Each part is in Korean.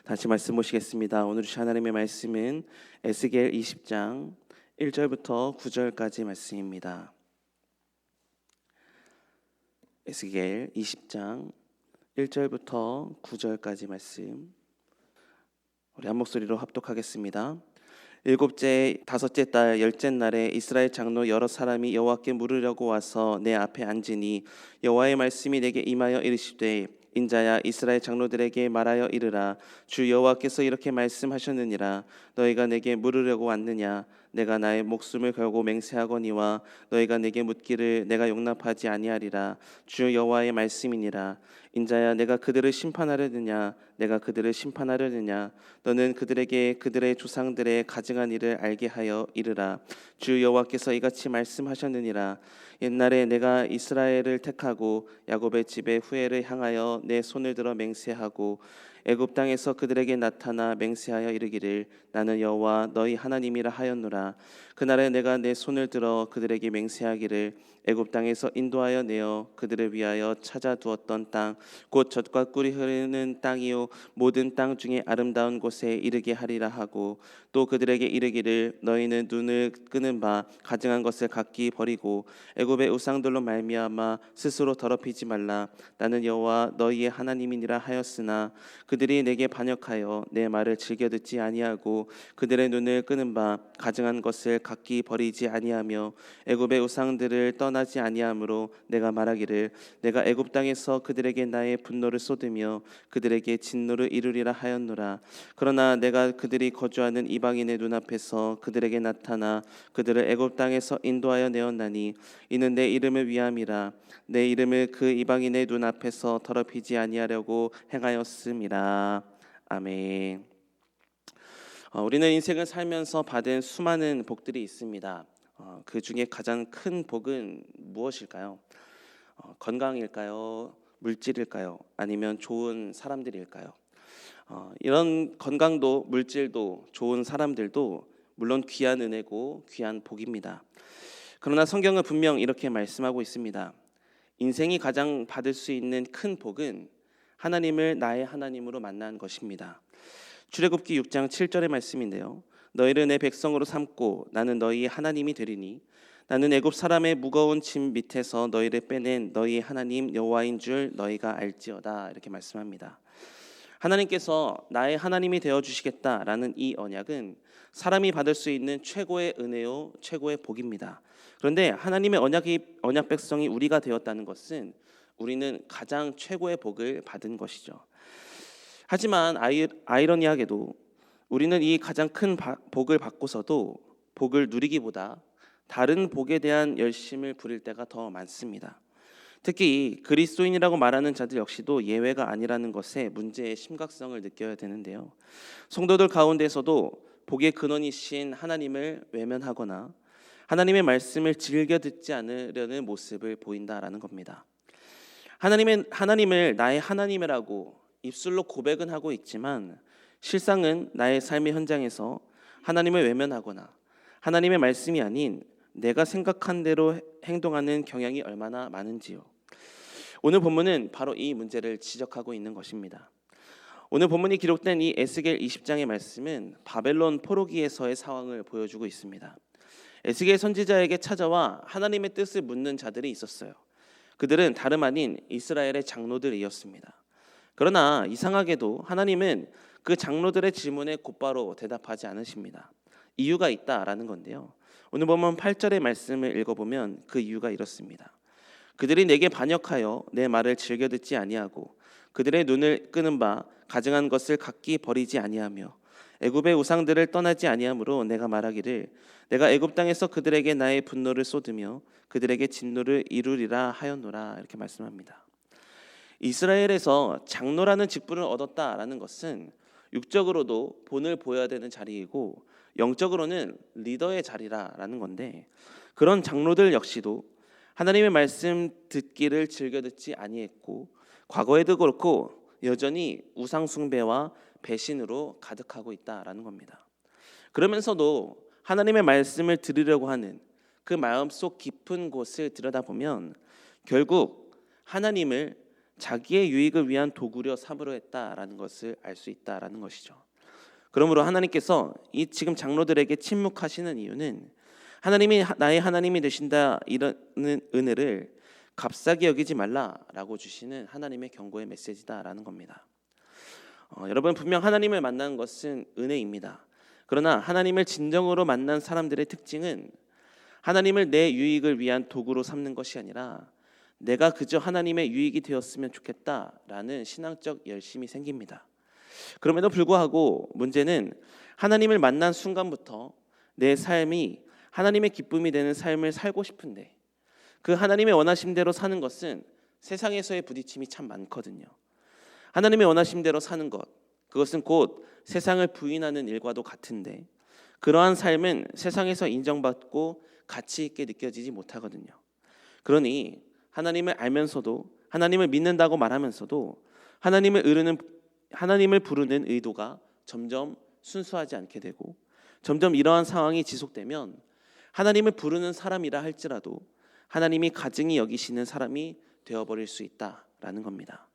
다시 말씀 보시겠습니다. 오늘 주신 하나님의 말씀은 에스겔 20장 1절부터 9절까지 말씀입니다. 에스겔 20장 1절부터 9절까지 말씀, 우리 한 목소리로 합독하겠습니다. 일곱째, 다섯째 달, 열째 날에 이스라엘 장로 여러 사람이 여호와께 물으려고 와서 내 앞에 앉으니 여호와의 말씀이 내게 임하여 이르시되, 인자야, 이스라엘 장로들에게 말하여 이르라. 주 여호와께서 이렇게 말씀하셨느니라. 너희가 내게 물으려고 왔느냐? 내가 나의 목숨을 걸고 맹세하거니와 너희가 내게 묻기를 내가 용납하지 아니하리라. 주 여호와의 말씀이니라. 인자야, 내가 그들을 심판하려느냐? 내가 그들을 심판하려느냐? 너는 그들에게 그들의 조상들의 가증한 일을 알게 하여 이르라. 주 여호와께서 이같이 말씀하셨느니라. 옛날에 내가 이스라엘을 택하고 야곱의 집의 후예를 향하여 내 손을 들어 맹세하고 애굽 땅에서 그들에게 나타나 맹세하여 이르기를 나는 여호와 너희 하나님이라 하였노라. 그날에 내가 내 손을 들어 그들에게 맹세하기를 애굽 땅에서 인도하여 내어 그들을 위하여 찾아 두었던 땅, 곧 젖과 꿀이 흐르는 땅이요 모든 땅 중에 아름다운 곳에 이르게 하리라 하고, 또 그들에게 이르기를 너희는 눈을 끄는 바 가증한 것을 각기 버리고 애굽의 우상들로 말미암아 스스로 더럽히지 말라. 나는 여호와 너희의 하나님이니라 하였으나 그들이 내게 반역하여 내 말을 즐겨 듣지 아니하고 그들의 눈을 끄는 바 가증한 것을 각기 버리지 아니하며 애굽의 우상들을 떠나지 아니하므로 내가 말하기를 내가 애굽 땅에서 그들에게 나의 분노를 쏟으며 그들에게 진노를 이루리라 하였노라. 그러나 내가 그들이 거주하는 이방인의 눈앞에서 그들에게 나타나 그들을 애굽 땅에서 인도하여 내었나니 이는 내 이름을 위함이라. 내 이름을 그 이방인의 눈앞에서 더럽히지 아니하려고 행하였음이라. 아멘. 우리는 인생을 살면서 받은 수많은 복들이 있습니다. 그 중에 가장 큰 복은 무엇일까요? 건강일까요? 물질일까요? 아니면 좋은 사람들일까요? 이런 건강도 물질도 좋은 사람들도 물론 귀한 은혜고 귀한 복입니다. 그러나 성경은 분명 이렇게 말씀하고 있습니다. 인생이 가장 받을 수 있는 큰 복은 하나님을 나의 하나님으로 만난 것입니다. 출애굽기 6장 7절의 말씀인데요. 너희를 내 백성으로 삼고 나는 너희의 하나님이 되리니 나는 애굽 사람의 무거운 짐 밑에서 너희를 빼낸 너희의 하나님 여호와인 줄 너희가 알지어다. 이렇게 말씀합니다. 하나님께서 나의 하나님이 되어주시겠다라는 이 언약은 사람이 받을 수 있는 최고의 은혜요 최고의 복입니다. 그런데 하나님의 언약 백성이 우리가 되었다는 것은 우리는 가장 최고의 복을 받은 것이죠. 하지만 아이러니하게도 우리는 이 가장 큰 복을 받고서도 복을 누리기보다 다른 복에 대한 열심을 부릴 때가 더 많습니다. 특히 그리스도인이라고 말하는 자들 역시도 예외가 아니라는 것에 문제의 심각성을 느껴야 되는데요. 성도들 가운데서도 복의 근원이신 하나님을 외면하거나 하나님의 말씀을 즐겨 듣지 않으려는 모습을 보인다라는 겁니다. 하나님을 나의 하나님이라고 입술로 고백은 하고 있지만 실상은 나의 삶의 현장에서 하나님을 외면하거나 하나님의 말씀이 아닌 내가 생각한 대로 행동하는 경향이 얼마나 많은지요. 오늘 본문은 바로 이 문제를 지적하고 있는 것입니다. 오늘 본문이 기록된 이 에스겔 20장의 말씀은 바벨론 포로기에서의 상황을 보여주고 있습니다. 에스겔 선지자에게 찾아와 하나님의 뜻을 묻는 자들이 있었어요. 그들은 다름 아닌 이스라엘의 장로들이었습니다. 그러나 이상하게도 하나님은 그 장로들의 질문에 곧바로 대답하지 않으십니다. 이유가 있다라는 건데요. 오늘 보면 8절의 말씀을 읽어보면 그 이유가 이렇습니다. 그들이 내게 반역하여 내 말을 즐겨 듣지 아니하고 그들의 눈을 끄는 바 가증한 것을 각기 버리지 아니하며 애굽의 우상들을 떠나지 아니하므로 내가 말하기를 내가 애굽 땅에서 그들에게 나의 분노를 쏟으며 그들에게 진노를 이루리라 하였노라. 이렇게 말씀합니다. 이스라엘에서 장로라는 직분을 얻었다라는 것은 육적으로도 본을 보여야 되는 자리이고 영적으로는 리더의 자리라는 건데, 그런 장로들 역시도 하나님의 말씀 듣기를 즐겨 듣지 아니했고 과거에도 그렇고 여전히 우상 숭배와 배신으로 가득하고 있다라는 겁니다. 그러면서도 하나님의 말씀을 들으려고 하는 그 마음속 깊은 곳을 들여다보면 결국 하나님을 자기의 유익을 위한 도구려 삼으려 했다라는 것을 알 수 있다라는 것이죠. 그러므로 하나님께서 이 지금 장로들에게 침묵하시는 이유는 하나님이 나의 하나님이 되신다 이런 은혜를 값싸게 여기지 말라라고 주시는 하나님의 경고의 메시지다라는 겁니다. 여러분, 분명 하나님을 만나는 것은 은혜입니다. 그러나 하나님을 진정으로 만난 사람들의 특징은 하나님을 내 유익을 위한 도구로 삼는 것이 아니라 내가 그저 하나님의 유익이 되었으면 좋겠다라는 신앙적 열심이 생깁니다. 그럼에도 불구하고 문제는 하나님을 만난 순간부터 내 삶이 하나님의 기쁨이 되는 삶을 살고 싶은데 그 하나님의 원하심대로 사는 것은 세상에서의 부딪힘이 참 많거든요. 하나님의 원하심대로 사는 것, 그것은 곧 세상을 부인하는 일과도 같은데 그러한 삶은 세상에서 인정받고 가치 있게 느껴지지 못하거든요. 그러니 하나님을 알면서도 하나님을 믿는다고 말하면서도 하나님을 부르는 의도가 점점 순수하지 않게 되고 점점 이러한 상황이 지속되면 하나님을 부르는 사람이라 할지라도 하나님이 가증히 여기시는 사람이 되어버릴 수 있다라는 겁니다.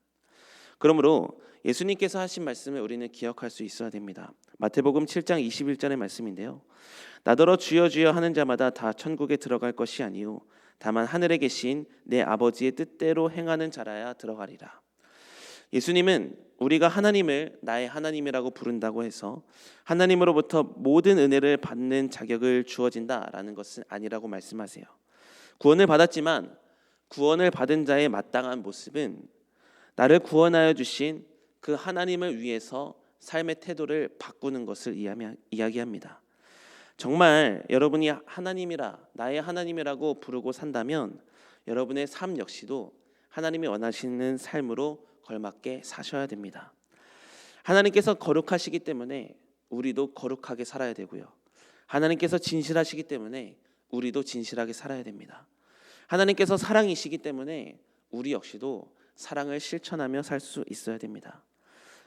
그러므로 예수님께서 하신 말씀을 우리는 기억할 수 있어야 됩니다. 마태복음 7장 21절의 말씀인데요. 나더러 주여 주여 하는 자마다 다 천국에 들어갈 것이 아니요 다만 하늘에 계신 내 아버지의 뜻대로 행하는 자라야 들어가리라. 예수님은 우리가 하나님을 나의 하나님이라고 부른다고 해서 하나님으로부터 모든 은혜를 받는 자격을 주어진다라는 것은 아니라고 말씀하세요. 구원을 받았지만 구원을 받은 자의 마땅한 모습은 나를 구원하여 주신 그 하나님을 위해서 삶의 태도를 바꾸는 것을 이야기합니다. 정말 여러분이 하나님이라 나의 하나님이라고 부르고 산다면 여러분의 삶 역시도 하나님이 원하시는 삶으로 걸맞게 사셔야 됩니다. 하나님께서 거룩하시기 때문에 우리도 거룩하게 살아야 되고요. 하나님께서 진실하시기 때문에 우리도 진실하게 살아야 됩니다. 하나님께서 사랑이시기 때문에 우리 역시도 사랑을 실천하며 살 수 있어야 됩니다.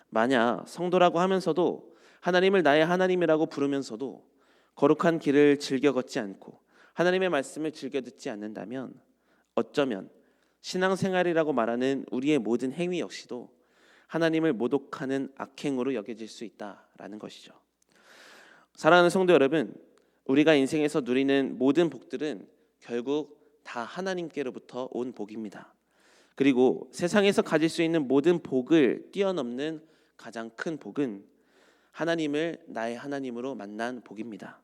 만약 성도라고 하면서도 하나님을 나의 하나님이라고 부르면서도 거룩한 길을 즐겨 걷지 않고 하나님의 말씀을 즐겨 듣지 않는다면 어쩌면 신앙생활이라고 말하는 우리의 모든 행위 역시도 하나님을 모독하는 악행으로 여겨질 수 있다라는 것이죠. 사랑하는 성도 여러분, 우리가 인생에서 누리는 모든 복들은 결국 다 하나님께로부터 온 복입니다. 그리고 세상에서 가질 수 있는 모든 복을 뛰어넘는 가장 큰 복은 하나님을 나의 하나님으로 만난 복입니다.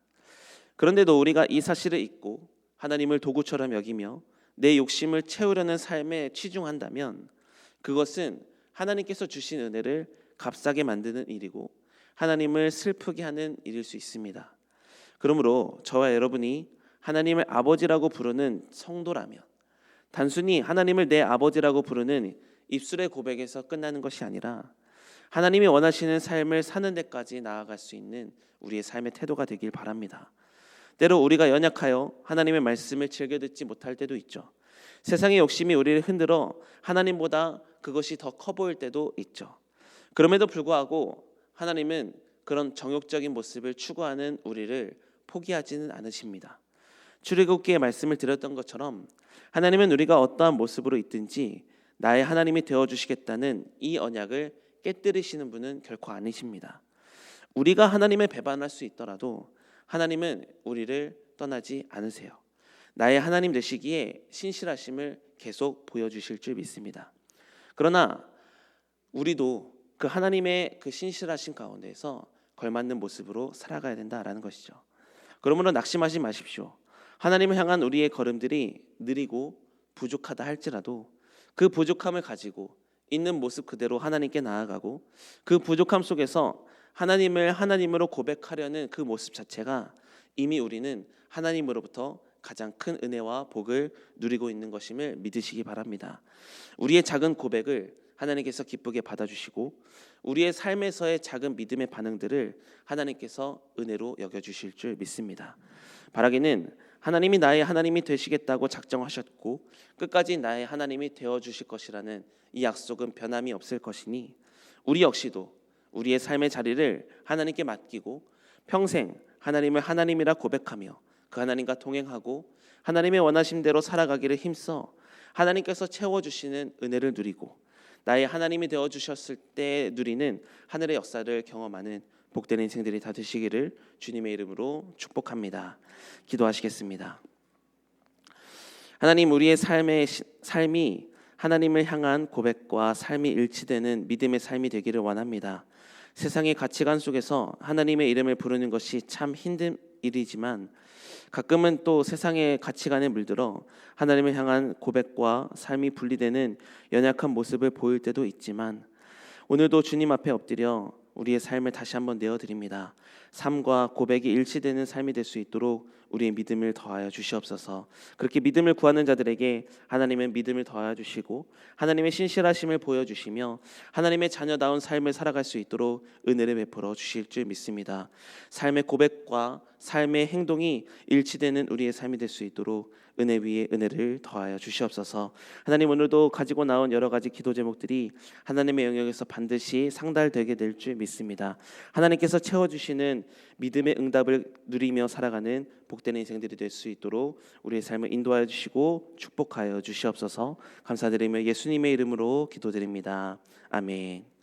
그런데도 우리가 이 사실을 잊고 하나님을 도구처럼 여기며 내 욕심을 채우려는 삶에 치중한다면 그것은 하나님께서 주신 은혜를 값싸게 만드는 일이고 하나님을 슬프게 하는 일일 수 있습니다. 그러므로 저와 여러분이 하나님을 아버지라고 부르는 성도라면 단순히 하나님을 내 아버지라고 부르는 입술의 고백에서 끝나는 것이 아니라 하나님이 원하시는 삶을 사는 데까지 나아갈 수 있는 우리의 삶의 태도가 되길 바랍니다. 때로 우리가 연약하여 하나님의 말씀을 즐겨 듣지 못할 때도 있죠. 세상의 욕심이 우리를 흔들어 하나님보다 그것이 더 커 보일 때도 있죠. 그럼에도 불구하고 하나님은 그런 정욕적인 모습을 추구하는 우리를 포기하지는 않으십니다. 출애굽기의 말씀을 드렸던 것처럼 하나님은 우리가 어떠한 모습으로 있든지 나의 하나님이 되어주시겠다는 이 언약을 깨뜨리시는 분은 결코 아니십니다. 우리가 하나님을 배반할 수 있더라도 하나님은 우리를 떠나지 않으세요. 나의 하나님 되시기에 신실하심을 계속 보여주실 줄 믿습니다. 그러나 우리도 그 하나님의 그 신실하심 가운데서 걸맞는 모습으로 살아가야 된다라는 것이죠. 그러므로 낙심하지 마십시오. 하나님을 향한 우리의 걸음들이 느리고 부족하다 할지라도 그 부족함을 가지고 있는 모습 그대로 하나님께 나아가고 그 부족함 속에서 하나님을 하나님으로 고백하려는 그 모습 자체가 이미 우리는 하나님으로부터 가장 큰 은혜와 복을 누리고 있는 것임을 믿으시기 바랍니다. 우리의 작은 고백을 하나님께서 기쁘게 받아주시고 우리의 삶에서의 작은 믿음의 반응들을 하나님께서 은혜로 여겨주실 줄 믿습니다. 바라기는 하나님이 나의 하나님이 되시겠다고 작정하셨고 끝까지 나의 하나님이 되어주실 것이라는 이 약속은 변함이 없을 것이니 우리 역시도 우리의 삶의 자리를 하나님께 맡기고 평생 하나님을 하나님이라 고백하며 그 하나님과 동행하고 하나님의 원하심대로 살아가기를 힘써 하나님께서 채워주시는 은혜를 누리고 나의 하나님이 되어 주셨을 때 누리는 하늘의 역사를 경험하는 복된 인생들이 다 되시기를 주님의 이름으로 축복합니다. 기도하시겠습니다. 하나님, 우리의 삶이 하나님을 향한 고백과 삶이 일치되는 믿음의 삶이 되기를 원합니다. 세상의 가치관 속에서 하나님의 이름을 부르는 것이 참 힘든 일이지만 가끔은 또 세상의 가치관에 물들어 하나님을 향한 고백과 삶이 분리되는 연약한 모습을 보일 때도 있지만 오늘도 주님 앞에 엎드려 우리의 삶을 다시 한번 내어드립니다. 삶과 고백이 일치되는 삶이 될 수 있도록 우리의 믿음을 더하여 주시옵소서. 그렇게 믿음을 구하는 자들에게 하나님은 믿음을 더하여 주시고 하나님의 신실하심을 보여주시며 하나님의 자녀다운 삶을 살아갈 수 있도록 은혜를 베풀어 주실 줄 믿습니다. 삶의 고백과 삶의 행동이 일치되는 우리의 삶이 될 수 있도록 은혜 위에 은혜를 더하여 주시옵소서. 하나님, 오늘도 가지고 나온 여러 가지 기도 제목들이 하나님의 영역에서 반드시 상달되게 될 줄 믿습니다. 하나님께서 채워주시는 믿음의 응답을 누리며 살아가는 복된 인생들이 될 수 있도록 우리의 삶을 인도하여 주시고 축복하여 주시옵소서. 감사드리며 예수님의 이름으로 기도드립니다. 아멘.